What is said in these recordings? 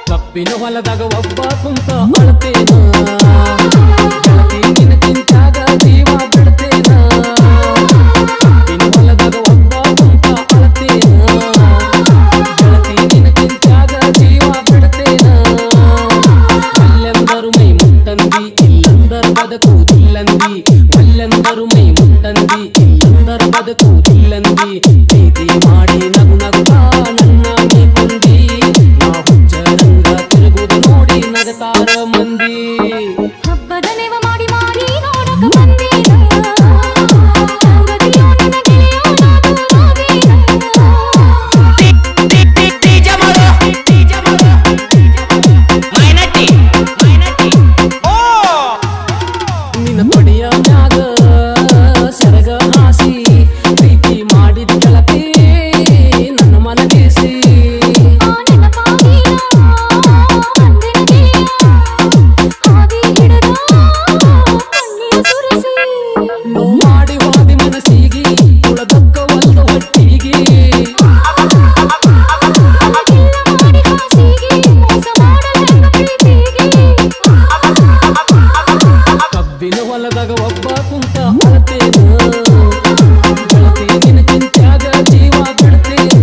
ಕಬ್ಬಿನ ಹೊಲದಾಗ ಒಬ್ಬ ಕುಂತ ಅಳ್ತೇನ ಗೆಳತಿ ನಿನ್ನ ಚಿಂತ್ಯಾಗ ಜೀವ ಬಿಡ್ತೇನ ಕಬ್ಬಿನ ಹೊಲದಾಗ ಒಬ್ಬ ಕುಂತ ಅಳ್ತೇನ ಗೆಳತಿ ನಿನ್ನ ಚಿಂತ್ಯಾಗ ಜೀವ ಬಿಡ್ತೇನ ಮಲ್ಲೆಂದರು ಮೈ ಮುಟ್ಟಂದಿ ಇಲ್ಲಂದರ ಬದುಕುವುದಿಲ್ಲಂದಿ ಮಲ್ಲೆಂದರು ಮೈ ಮುಟ್ಟಂದಿ ಇಲ್ಲಂದರ ಬದುಕುವುದಿಲ್ಲಂದಿ ಪ್ರೀತಿ ಮಾಡಿ ನಗು ನಗುತ್ತಾ ನನ್ನ ನೀ ಕೊಂದಿ ನಗತಾರ ಮಂದಿ ಹಬ್ಬದ ನೆವ ಮಾಡಿ ಮಾರಿ ನೋಡಕ ಬಂದೇನ ನಿನ್ನ ಪಡಿಯ ಮ್ಯಾಗ ಸೆರಗ ಹಾಸಿ ಪ್ರೀತಿ ಮಾಡಿದ ಗೆಳತಿ ನನ್ನ ಮನಗಿಸಿ ಮಾಡಿ ವಾದಿ ಮನಸ್ಸಿಗೆ ಉಳದಕ್ಕ ಒಲ್ದ ಹೊಟ್ಟಿಗೆ ಕಬ್ಬಿನ ಹೊಲದಾಗ ಒಬ್ಬ ಕುಂತ ಅಳ್ತೇನ ಗೆಳತಿ ನಿನ್ನ ಚಿಂತ್ಯಾಗ ಜೀವ ಬಿಡ್ತೇನ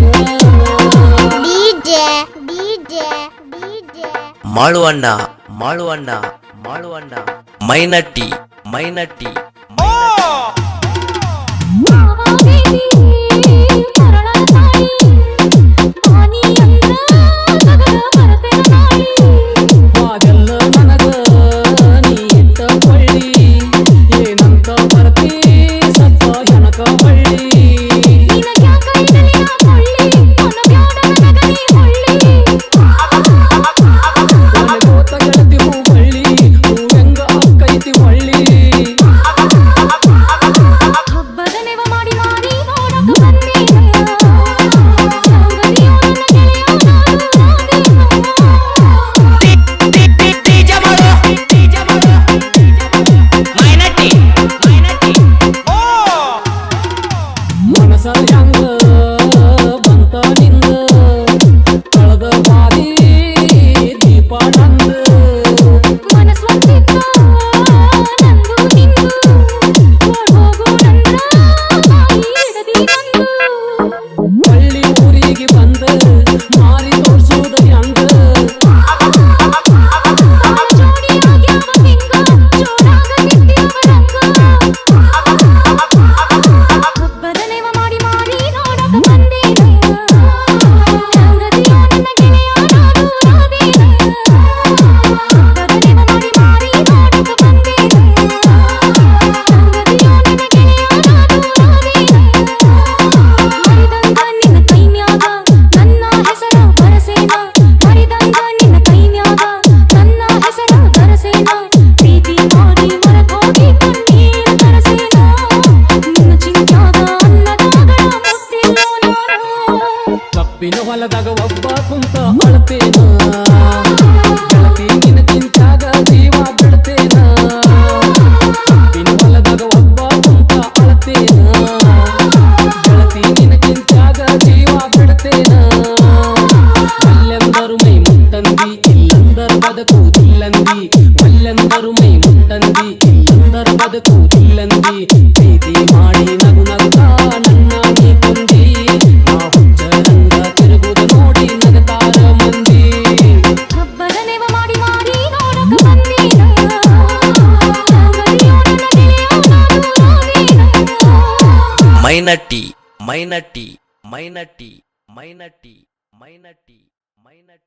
ಮಾಳುವಣ್ಣ ಮಾಳುವಣ್ಣ ಮಾಳುವಣ್ಣ ಮೈನಟ್ಟಿ ಮೈನಟ್ಟಿ ಹಾಗೆಲ್ಲ ನನಗ ನೀ ಇಟ್ಟ ಕೊಳ್ಳಿ ಏನಂತ ಬರ್ತಿ ಸತ್ತ ಹೆಣಕ ಬಳ್ಳಿ ಒಣಗೋತ ಗೆಳತಿ ಹೂ ಬಳ್ಳಿ ಹೂವೆಂಗ ಅಕ್ಕೈತಿ ಹೊಳ್ಳಿ ಹಬ್ಬದ ನೆವ ಮಾಡಿ ಮಾರಿ ನೋಡಕ ಬಂದೇನ ಮನಸ ಹೆಂಗ ಬಂತ ನಿಂದ ಕಳೆದ ಬಾರಿ ದೀಪ ನಂದ ಮನಸ್ವಂತಿದ್ದ ನಂದು ನಿಂದು ಹೋಗು ನನ್ನ ಹಿಡದಿ ಬಂದು ಹಳ್ಳಿ ಊರಿಗೆ ಬಂದ ಮಾರಿ ತೋರ್ಸುವುದ ಹೆಂಗ ಜೋಡಿಯಾಗ್ಯಾವ ಹಿಂಗ ಜೋರಾಗತಿದ್ಯಾವ ರಂಗ ಹಬ್ಬದ ನೆವ ಮಾಡಿ ಮಾರಿ ನೋಡಕ ಬಂದೇನ ಸಂಗತಿಯೋ ನನ್ನ ಗೆಳೆಯ ನಾನು ರಾದೇನ ಹಬ್ಬದ ನೆವ ಮಾಡಿ ಮಾರಿ ನೋಡಕ ಬಂದೇನ ಸಂಗತಿಯೋ ನನ್ನ ಗೆಳೆಯ ನಾನು ರಾದೇನ ಮರಿದಂಗ ನಿನ್ನ ಕೈಮ್ಯಾಗ ನನ್ನ ಹೆಸರ ಬರಸೇನ ಮರಿದಂಗ ನಿನ್ನ ಕೈಮ್ಯಾಗ ನನ್ನ ಹೆಸರ ಬರಸೇನ ಪ್ರೀತಿ ಮಾಡಿ ಮರಕೋಗಿ ಕಣ್ಣೀರ ತರಸೇನ ನಿನ್ನ ಚಿಂತ್ಯಾಗ ಅನ್ನದಾಗಳ ಮುತ್ತಿಲ್ಲೋ ನಾನು ಕಬ್ಬಿನ ಹೊಲದಾಗ ಒಬ್ಬ ಕುಂತ ಅಳ್ತೇನ ಗೆಳತಿ ನಿನ್ನ ಚಿಂತ್ಯಾಗ ಜೀವ ಬಿಡ್ತೇನ ಕಬ್ಬಿನ ಹೊಲದಾಗ ಒಬ್ಬ ಕುಂತ ಅಳ್ತೇನ ಗೆಳತಿ ನಿನ್ನ ಚಿಂತ್ಯಾಗ ಜೀವ ಬಿಡ್ತೇನ ಮಲ್ಲೆಂದರು ಮೈ ಮುಟ್ಟಂದಿ ಇಲ್ಲಂದರ ಬದುಕುವುದಿಲ್ಲಂದಿ ಮಲ್ಲೆಂದರು ಮೈ ಮುಟ್ಟಂದಿ ಇಲ್ಲಂದರ ಬದುಕುವುದಿಲ್ಲಂದಿ ಪ್ರೀತಿ ಮಾಡಿ ನಗು ನಗುತ್ತಾ ನನ್ನ ನೀ ಕೊಂದಿ ನಾ ಹುಚ್ಚರಂಗ ತಿರುಗುದ ನೋಡಿ ನಗತಾರ ಮಂದಿ ಹಬ್ಬದ ನೆವ ಮಾಡಿ ಮಾರಿ ನೋಡಕ ಬಂದೇನ ಸಂಗತಿಯೋ ನನ್ನ ಗೆಳೆಯ ನಾನು ರಾದೇನ ಮೈನಟ್ಟಿ ಮೈನಟ್ಟಿ ಮೈನಟ್ಟಿ ಮೈನಟ್ಟಿ ಮೈನಟ್ಟಿ ಮೈನಟ್ಟಿ